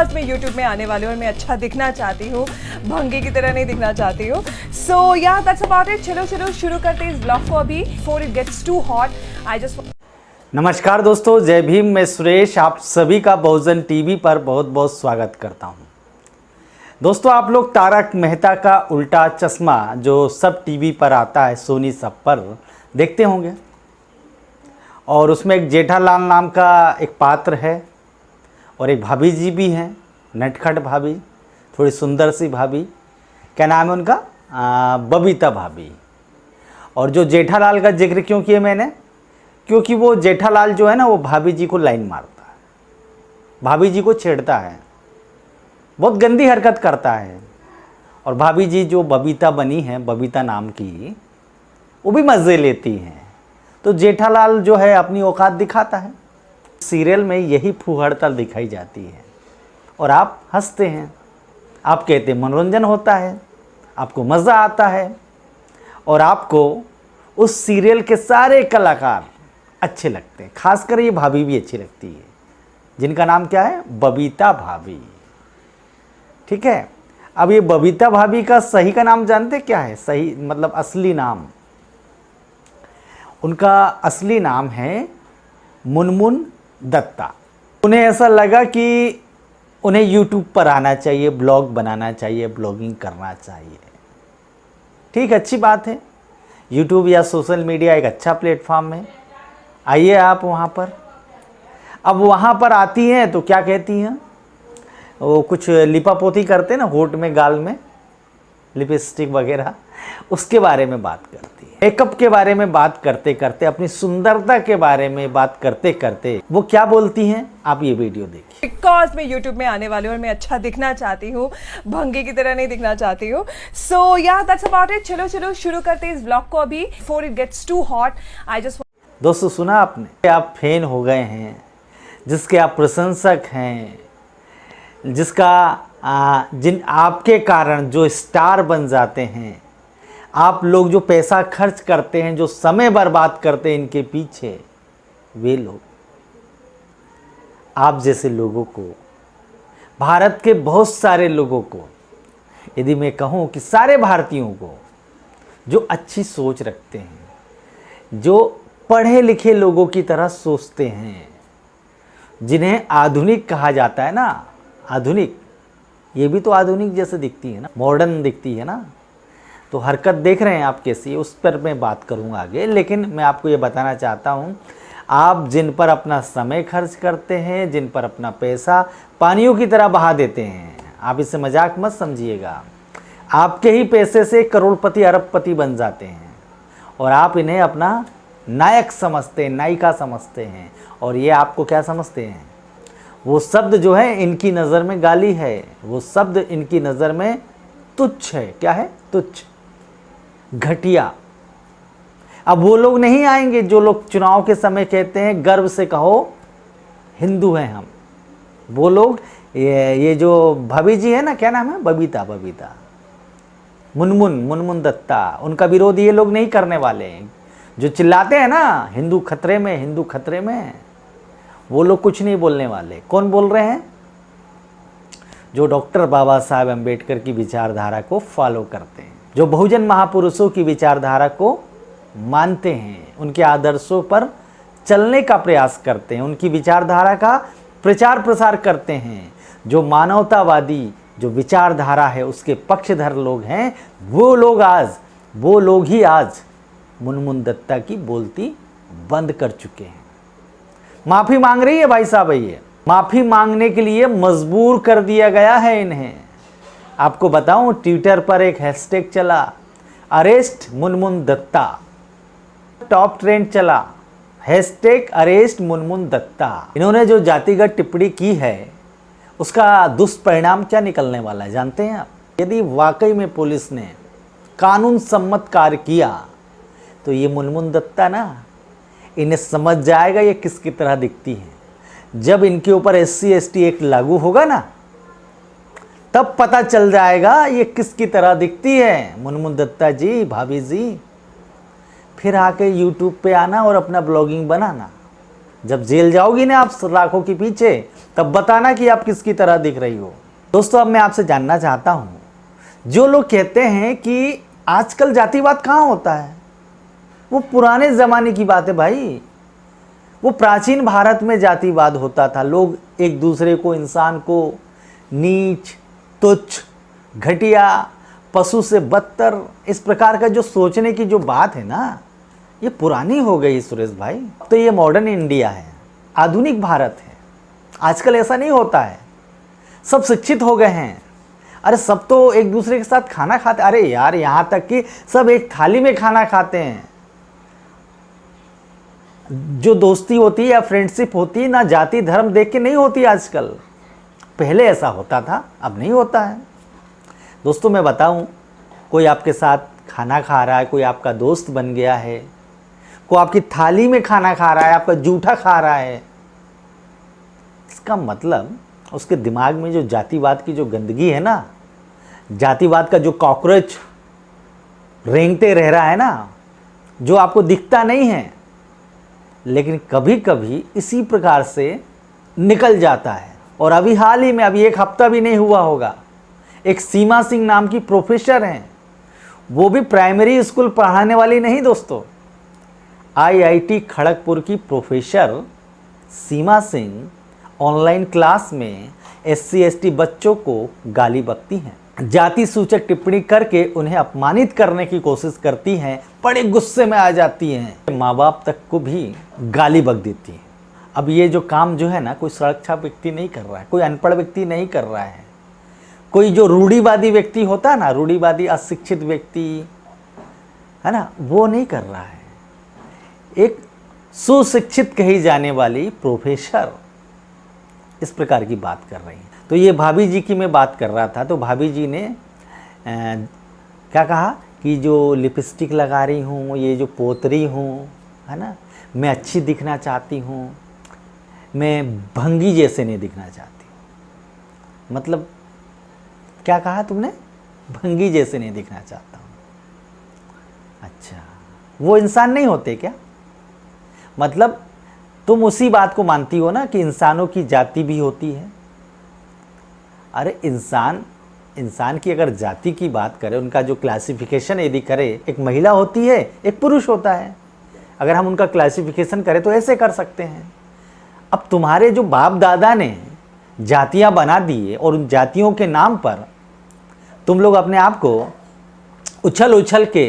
Because मैं YouTube में आने वाली हूँ और मैं अच्छा दिखना चाहती हूँ, भंगी की तरह नहीं दिखना चाहती हूँ। सो या दैट्स अबाउट इट। चलो शुरू करते हैं इस ब्लॉग को अभी, before it gets too hot. I just नमस्कार दोस्तों, जय भीम। मैं सुरेश आप सभी का बहुजन टीवी पर बहुत बहुत स्वागत करता हूं। दोस्तों, आप लोग तारक मेहता का उल्टा चश्मा जो सब टीवी पर आता है, सोनी सब पर देखते होंगे। और उसमें एक जेठालाल नाम का एक पात्र है और एक भाभी जी भी हैं, नटखट भाभी, थोड़ी सुंदर सी भाभी। क्या नाम है उनका? बबीता भाभी। और जो जेठालाल का जिक्र क्यों किया मैंने? क्योंकि वो जेठालाल जो है ना, वो भाभी जी को लाइन मारता है, भाभी जी को छेड़ता है, बहुत गंदी हरकत करता है। और भाभी जी जो बबीता बनी है, बबीता नाम की, वो भी मज़े लेती हैं। तो जेठालाल जो है अपनी औकात दिखाता है। सीरियल में यही फूहड़ताल दिखाई जाती है और आप हंसते हैं, आप कहते हैं मनोरंजन होता है, आपको मज़ा आता है और आपको उस सीरियल के सारे कलाकार अच्छे लगते हैं। खासकर ये भाभी भी अच्छी लगती है, जिनका नाम क्या है? बबीता भाभी। ठीक है। अब ये बबीता भाभी का सही का नाम जानते क्या है? सही मतलब असली नाम, उनका असली नाम है मुनमुन दत्ता। उन्हें ऐसा लगा कि उन्हें यूट्यूब पर आना चाहिए, ब्लॉग बनाना चाहिए, ब्लॉगिंग करना चाहिए। ठीक, अच्छी बात है। यूट्यूब या सोशल मीडिया एक अच्छा प्लेटफॉर्म है, आइए आप वहाँ पर। अब वहाँ पर आती हैं तो क्या कहती हैं? वो कुछ लिपापोती करते हैं ना, होंठ में, गाल में लिपस्टिक वगैरह, उसके बारे में बात करती है। मेकअप के बारे में बात करते करते, अपनी सुंदरता के बारे में बात करते करते वो क्या बोलती हैं, आप ये वीडियो देखिए। बिकॉज मैं यूट्यूब में आने वाली हूँ और मैं अच्छा दिखना चाहती हूँ, भंगी की तरह नहीं दिखना चाहती हूँ। सो या दैट्स अबाउट इट। चलो शुरू करते हैं इस ब्लॉग को अभी, before it gets too hot. I just दोस्तों, सुना आपने? आप फैन हो गए हैं, जिसके आप प्रशंसक हैं, जिन आपके कारण जो स्टार बन जाते हैं, आप लोग जो पैसा खर्च करते हैं, जो समय बर्बाद करते हैं इनके पीछे, वे लोग, आप जैसे लोगों को, भारत के बहुत सारे लोगों को, यदि मैं कहूँ कि सारे भारतीयों को, जो अच्छी सोच रखते हैं, जो पढ़े लिखे लोगों की तरह सोचते हैं, जिन्हें आधुनिक कहा जाता है ना, आधुनिक, ये भी तो आधुनिक जैसे दिखती है ना, मॉडर्न दिखती है ना। तो हरकत देख रहे हैं आप कैसी, उस पर मैं बात करूंगा आगे। लेकिन मैं आपको ये बताना चाहता हूँ, आप जिन पर अपना समय खर्च करते हैं, जिन पर अपना पैसा पानियों की तरह बहा देते हैं, आप इसे मजाक मत समझिएगा। आपके ही पैसे से करोड़पति अरबपति बन जाते हैं और आप इन्हें अपना नायक समझते हैं, नायिका समझते हैं। और ये आपको क्या समझते हैं? वो शब्द जो है इनकी नज़र में गाली है, वो शब्द इनकी नज़र में तुच्छ है। क्या है? तुच्छ, घटिया। अब वो लोग नहीं आएंगे जो लोग चुनाव के समय कहते हैं गर्व से कहो हिंदू हैं हम। वो लोग, ये जो भाभी जी है ना, क्या नाम है? बबीता, मुनमुन दत्ता, उनका विरोध ये लोग नहीं करने वाले हैं। जो चिल्लाते हैं ना हिंदू खतरे में, हिंदू खतरे में, वो लोग कुछ नहीं बोलने वाले। कौन बोल रहे हैं? जो डॉक्टर बाबा साहब अम्बेडकर की विचारधारा को फॉलो करते हैं, जो बहुजन महापुरुषों की विचारधारा को मानते हैं, उनके आदर्शों पर चलने का प्रयास करते हैं, उनकी विचारधारा का प्रचार प्रसार करते हैं। जो मानवतावादी जो विचारधारा है उसके पक्षधर लोग हैं, वो लोग ही आज मुनमुन दत्ता की बोलती बंद कर चुके हैं। माफ़ी मांग रही है भाई साहब, ये माफ़ी मांगने के लिए मजबूर कर दिया गया है इन्हें। आपको बताऊं, ट्विटर पर एक हैशटैग चला, arrest Munmun Dutta, top trend चला, हैशटैग अरेस्ट मुनमुन दत्ता। इन्होंने जो जातिगत टिप्पणी की है उसका दुष्परिणाम क्या निकलने वाला है जानते हैं आप? यदि वाकई में पुलिस ने कानून सम्मत कार्य किया तो ये मुनमुन दत्ता ना, इन्हें समझ जाएगा ये किसकी तरह दिखती है। जब इनके ऊपर SC ST एक्ट लागू होगा ना, तब पता चल जाएगा ये किसकी तरह दिखती है। मुनमुन दत्ता जी, भाभी जी, फिर आके यूट्यूब पे आना और अपना ब्लॉगिंग बनाना। जब जेल जाओगी ना आप सलाखों के पीछे, तब बताना कि आप किसकी तरह दिख रही हो। दोस्तों, अब मैं आपसे जानना चाहता हूँ, जो लोग कहते हैं कि आजकल जातिवाद कहाँ होता है, वो पुराने ज़माने की बात है भाई। वो प्राचीन भारत में जातिवाद होता था। लोग एक दूसरे को, इंसान को नीच, तुच्छ, घटिया, पशु से बदतर, इस प्रकार का जो सोचने की जो बात है ना, ये पुरानी हो गई सुरेश भाई। तो ये मॉडर्न इंडिया है, आधुनिक भारत है। आजकल ऐसा नहीं होता है। सब शिक्षित हो गए हैं। अरे सब तो एक दूसरे के साथ खाना खाते। अरे यार, यहाँ तक कि सब एक थाली में खाना खाते हैं। जो दोस्ती होती है या फ्रेंडशिप होती है ना, जाति धर्म देख के नहीं होती आजकल। पहले ऐसा होता था, अब नहीं होता है। दोस्तों, मैं बताऊं, कोई आपके साथ खाना खा रहा है, कोई आपका दोस्त बन गया है, कोई आपकी थाली में खाना खा रहा है, आपका जूठा खा रहा है, इसका मतलब उसके दिमाग में जो जातिवाद की जो गंदगी है ना, जातिवाद का जो कॉकरोच रेंगते रह रहा है ना, जो आपको दिखता नहीं है लेकिन कभी कभी इसी प्रकार से निकल जाता है। और अभी हाल ही में, अभी एक हफ्ता भी नहीं हुआ होगा, एक सीमा सिंह नाम की प्रोफेसर हैं, वो भी प्राइमरी स्कूल पढ़ाने वाली नहीं दोस्तों, आईआईटी खड़गपुर की प्रोफेसर सीमा सिंह ऑनलाइन क्लास में एससी एसटी बच्चों को गाली बकती हैं, जाति सूचक टिप्पणी करके उन्हें अपमानित करने की कोशिश करती हैं, बड़े गुस्से में आ जाती हैं, माँ बाप तक को भी गाली बक देती हैं। अब ये जो काम जो है ना, कोई सुरक्षा व्यक्ति नहीं कर रहा है, कोई अनपढ़ व्यक्ति नहीं कर रहा है, कोई जो रूढ़िवादी व्यक्ति होता है ना, रूढ़िवादी अशिक्षित व्यक्ति है ना, वो नहीं कर रहा है। एक सुशिक्षित कही जाने वाली प्रोफेसर इस प्रकार की बात कर रही है। तो ये भाभी जी की मैं बात कर रहा था, तो भाभी जी ने क्या कहा कि जो लिपस्टिक लगा रही हूँ, ये जो पोतरी हूँ, है ना, मैं अच्छी दिखना चाहती हूँ, मैं भंगी जैसे नहीं दिखना चाहती। मतलब क्या कहा तुमने? भंगी जैसे नहीं दिखना चाहता हूँ। अच्छा, वो इंसान नहीं होते क्या? मतलब तुम उसी बात को मानती हो ना कि इंसानों की जाति भी होती है। अरे इंसान की अगर जाति की बात करें, उनका जो क्लासिफिकेशन यदि करें, एक महिला होती है, एक पुरुष होता है। अगर हम उनका क्लासिफिकेशन करें तो ऐसे कर सकते हैं। अब तुम्हारे जो बाप दादा ने जातियां बना दी और उन जातियों के नाम पर तुम लोग अपने आप को उछल उछल के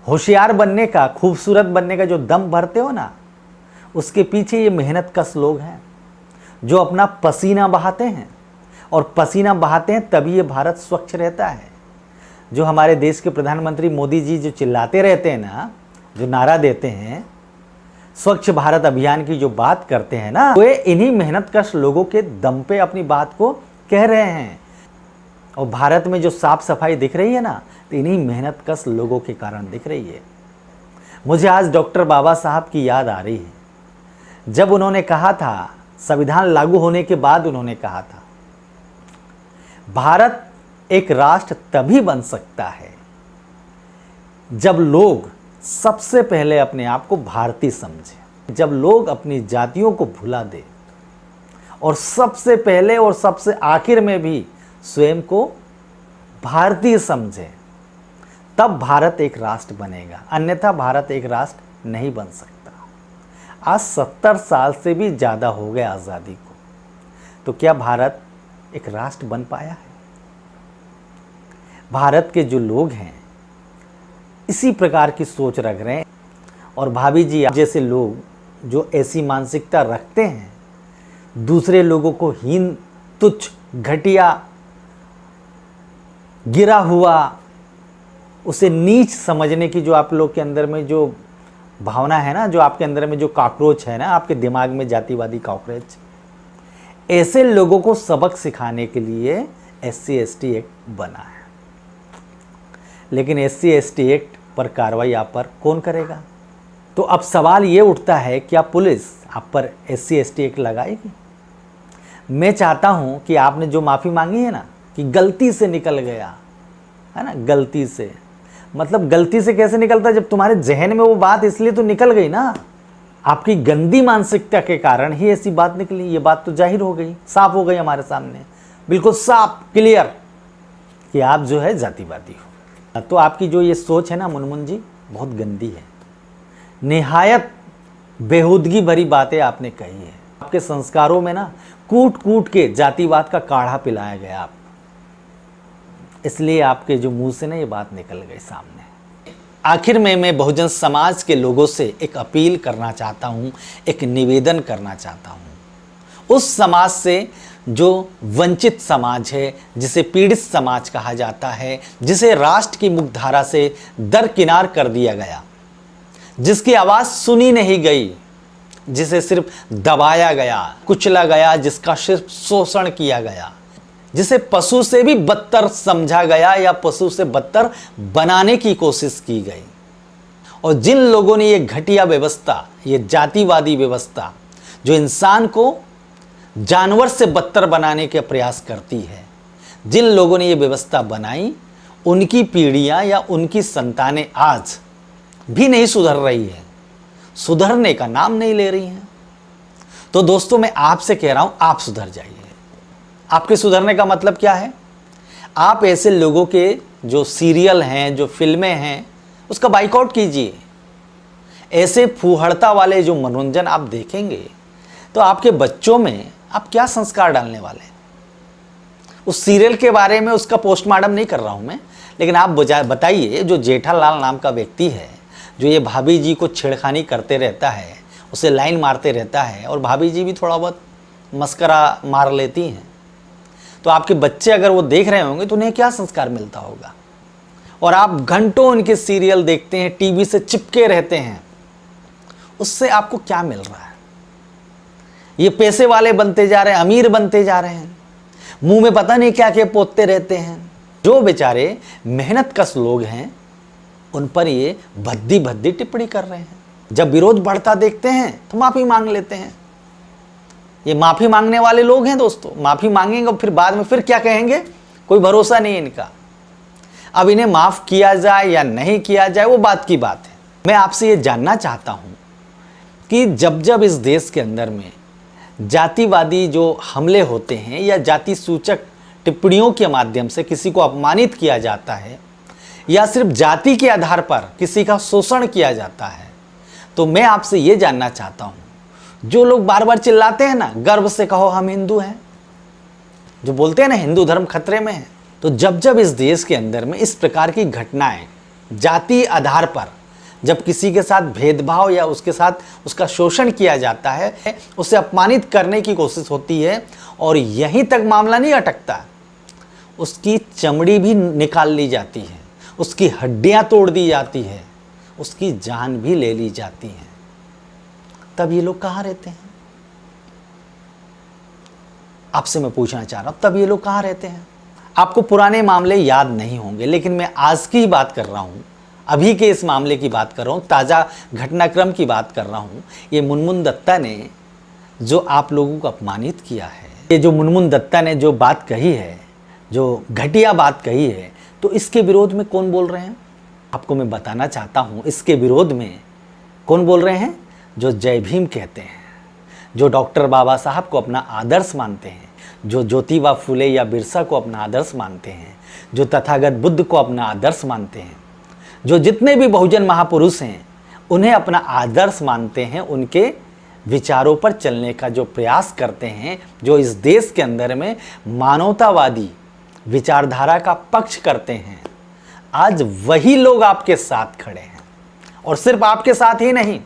होशियार बनने का, खूबसूरत बनने का जो दम भरते हो ना, उसके पीछे ये मेहनत कश लोग हैं जो अपना पसीना बहाते हैं। और पसीना बहाते हैं तभी ये भारत स्वच्छ रहता है। जो हमारे देश के प्रधानमंत्री मोदी जी जो चिल्लाते रहते हैं ना, जो नारा देते हैं, स्वच्छ भारत अभियान की जो बात करते हैं ना, वे इन्हीं मेहनतकश लोगों के दम पे अपनी बात को कह रहे हैं। और भारत में जो साफ सफाई दिख रही है ना, तो इन्हीं मेहनतकश लोगों के कारण दिख रही है। मुझे आज डॉक्टर बाबा साहब की याद आ रही है, जब उन्होंने कहा था, संविधान लागू होने के बाद उन्होंने कहा था, भारत एक राष्ट्र तभी बन सकता है जब लोग सबसे पहले अपने आप को भारतीय समझें, जब लोग अपनी जातियों को भुला दें और सबसे पहले और सबसे आखिर में भी स्वयं को भारतीय समझें, तब भारत एक राष्ट्र बनेगा। अन्यथा भारत एक राष्ट्र नहीं बन सकता। आज 70 साल से भी ज़्यादा हो गए आज़ादी को, तो क्या भारत एक राष्ट्र बन पाया है? भारत के जो लोग हैं इसी प्रकार की सोच रख रहे हैं। और भाभी जी जैसे लोग जो ऐसी मानसिकता रखते हैं, दूसरे लोगों को हीन, तुच्छ, घटिया, गिरा हुआ, उसे नीच समझने की जो आप लोग के अंदर में जो भावना है ना, जो आपके अंदर में जो कॉकरोच है ना, आपके दिमाग में जातिवादी कॉकरोच, ऐसे लोगों को सबक सिखाने के लिए SC ST एक्ट बना है। लेकिन SC ST एक्ट पर कार्रवाई आप पर कौन करेगा? तो अब सवाल ये उठता है, क्या पुलिस आप पर SC ST एक्ट लगाएगी? मैं चाहता हूं कि आपने जो माफ़ी मांगी है ना, कि गलती से निकल गया है ना, गलती से, मतलब गलती से कैसे निकलता? जब तुम्हारे जहन में वो बात इसलिए तो निकल गई ना, आपकी गंदी मानसिकता के कारण ही ऐसी बात निकली। ये बात तो जाहिर हो गई, साफ हो गई हमारे सामने, बिल्कुल साफ क्लियर कि आप जो है जातिवादी हो। तो आपकी जो ये सोच है ना मुनमुन जी, बहुत गंदी है। निहायत बेहूदगी भरी बातें आपने कही है। आपके संस्कारों में ना कूट कूट के जातिवाद का काढ़ा पिलाया गया आप, इसलिए आपके जो मुंह से ना ये बात निकल गई सामने। आखिर में मैं बहुजन समाज के लोगों से एक अपील करना चाहता हूँ, एक निवेदन करना चाहता हूँ। उस समाज से जो वंचित समाज है, जिसे पीड़ित समाज कहा जाता है, जिसे राष्ट्र की मुख्यधारा से दरकिनार कर दिया गया, जिसकी आवाज़ सुनी नहीं गई, जिसे सिर्फ दबाया गया, कुचला गया, जिसका सिर्फ शोषण किया गया, जिसे पशु से भी बदतर समझा गया या पशु से बदतर बनाने की कोशिश की गई। और जिन लोगों ने ये घटिया व्यवस्था, ये जातिवादी व्यवस्था जो इंसान को जानवर से बदतर बनाने के प्रयास करती है, जिन लोगों ने ये व्यवस्था बनाई, उनकी पीढ़ियां या उनकी संतानें आज भी नहीं सुधर रही है, सुधरने का नाम नहीं ले रही हैं। तो दोस्तों, मैं आपसे कह रहा हूं, आप सुधर जाइए। आपके सुधरने का मतलब क्या है? आप ऐसे लोगों के जो सीरियल हैं, जो फिल्में हैं, उसका बाइकआउट कीजिए। ऐसे फूहड़ता वाले जो मनोरंजन आप देखेंगे तो आपके बच्चों में आप क्या संस्कार डालने वाले हैं? उस सीरियल के बारे में उसका पोस्टमार्टम नहीं कर रहा हूं मैं, लेकिन आप बताइए, जो जेठालाल नाम का व्यक्ति है, जो ये भाभी जी को छेड़खानी करते रहता है, उसे लाइन मारते रहता है, और भाभी जी भी थोड़ा बहुत मस्करा मार लेती हैं, तो आपके बच्चे अगर वो देख रहे होंगे तो उन्हें क्या संस्कार मिलता होगा? और आप घंटों उनके सीरियल देखते हैं, टीवी से चिपके रहते हैं, उससे आपको क्या मिल रहा है? ये पैसे वाले बनते जा रहे हैं, अमीर बनते जा रहे हैं, मुंह में पता नहीं क्या क्या पोतते रहते हैं। जो बेचारे मेहनत कश लोग हैं, उन पर ये भद्दी भद्दी टिप्पणी कर रहे हैं। जब विरोध बढ़ता देखते हैं तो माफी मांग लेते हैं। ये माफी मांगने वाले लोग हैं दोस्तों, माफी मांगेंगे और फिर बाद में फिर क्या कहेंगे, कोई भरोसा नहीं इनका। अब इन्हें माफ किया जाए या नहीं किया जाए, वो बात की बात है। मैं आपसे ये जानना चाहता हूं कि जब जब इस देश के अंदर में जातिवादी जो हमले होते हैं या जाति सूचक टिप्पणियों के माध्यम से किसी को अपमानित किया जाता है, या सिर्फ जाति के आधार पर किसी का शोषण किया जाता है, तो मैं आपसे ये जानना चाहता हूं, जो लोग बार बार चिल्लाते हैं ना, गर्व से कहो हम हिंदू हैं, जो बोलते हैं ना हिंदू धर्म खतरे में है, तो जब जब इस देश के अंदर में इस प्रकार की घटनाएं जाति आधार पर, जब किसी के साथ भेदभाव या उसके साथ उसका शोषण किया जाता है, उसे अपमानित करने की कोशिश होती है, और यहीं तक मामला नहीं अटकता, उसकी चमड़ी भी निकाल ली जाती है, उसकी हड्डियां तोड़ दी जाती है, उसकी जान भी ले ली जाती है, तब ये लोग कहाँ रहते हैं? आपसे मैं पूछना चाह रहा हूं, तब ये लोग कहाँ रहते हैं? आपको पुराने मामले याद नहीं होंगे, लेकिन मैं आज की बात कर रहा हूं, अभी के इस मामले की बात कर रहा हूं, ताज़ा घटनाक्रम की बात कर रहा हूं। ये मुनमुन दत्ता ने जो आप लोगों को अपमानित किया है, ये जो मुनमुन दत्ता ने जो बात कही है, जो घटिया बात कही है, तो इसके विरोध में कौन बोल रहे हैं? आपको मैं बताना चाहता हूं, इसके विरोध में कौन बोल रहे हैं? जो जय भीम कहते हैं, जो डॉक्टर बाबा साहब को अपना आदर्श मानते हैं, जो ज्योतिबा फुले या बिरसा को अपना आदर्श मानते हैं, जो तथागत बुद्ध को अपना आदर्श मानते हैं, जो जितने भी बहुजन महापुरुष हैं उन्हें अपना आदर्श मानते हैं, उनके विचारों पर चलने का जो प्रयास करते हैं, जो इस देश के अंदर में मानवतावादी विचारधारा का पक्ष करते हैं, आज वही लोग आपके साथ खड़े हैं। और सिर्फ आपके साथ ही नहीं,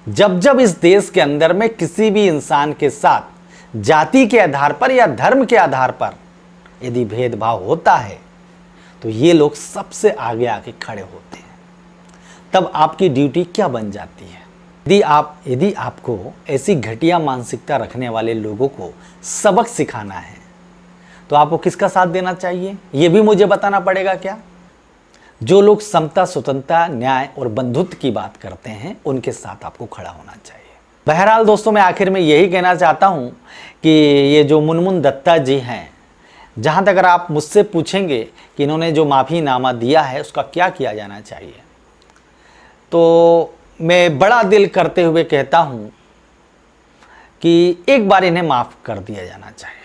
जब जब इस देश के अंदर में किसी भी इंसान के साथ जाति के आधार पर या धर्म के आधार पर यदि भेदभाव होता है, तो ये लोग सबसे आगे आके खड़े होते हैं। तब आपकी ड्यूटी क्या बन जाती है? यदि आपको ऐसी घटिया मानसिकता रखने वाले लोगों को सबक सिखाना है, तो आपको किसका साथ देना चाहिए, ये भी मुझे बताना पड़ेगा क्या? जो लोग समता, स्वतंत्रता, न्याय और बंधुत्व की बात करते हैं, उनके साथ आपको खड़ा होना चाहिए। बहरहाल दोस्तों, मैं आखिर में यही कहना चाहता हूं कि ये जो मुनमुन दत्ता जी हैं, जहां तक अगर आप मुझसे पूछेंगे कि इन्होंने जो माफ़ीनामा दिया है उसका क्या किया जाना चाहिए, तो मैं बड़ा दिल करते हुए कहता हूँ कि एक बार इन्हें माफ़ कर दिया जाना चाहिए।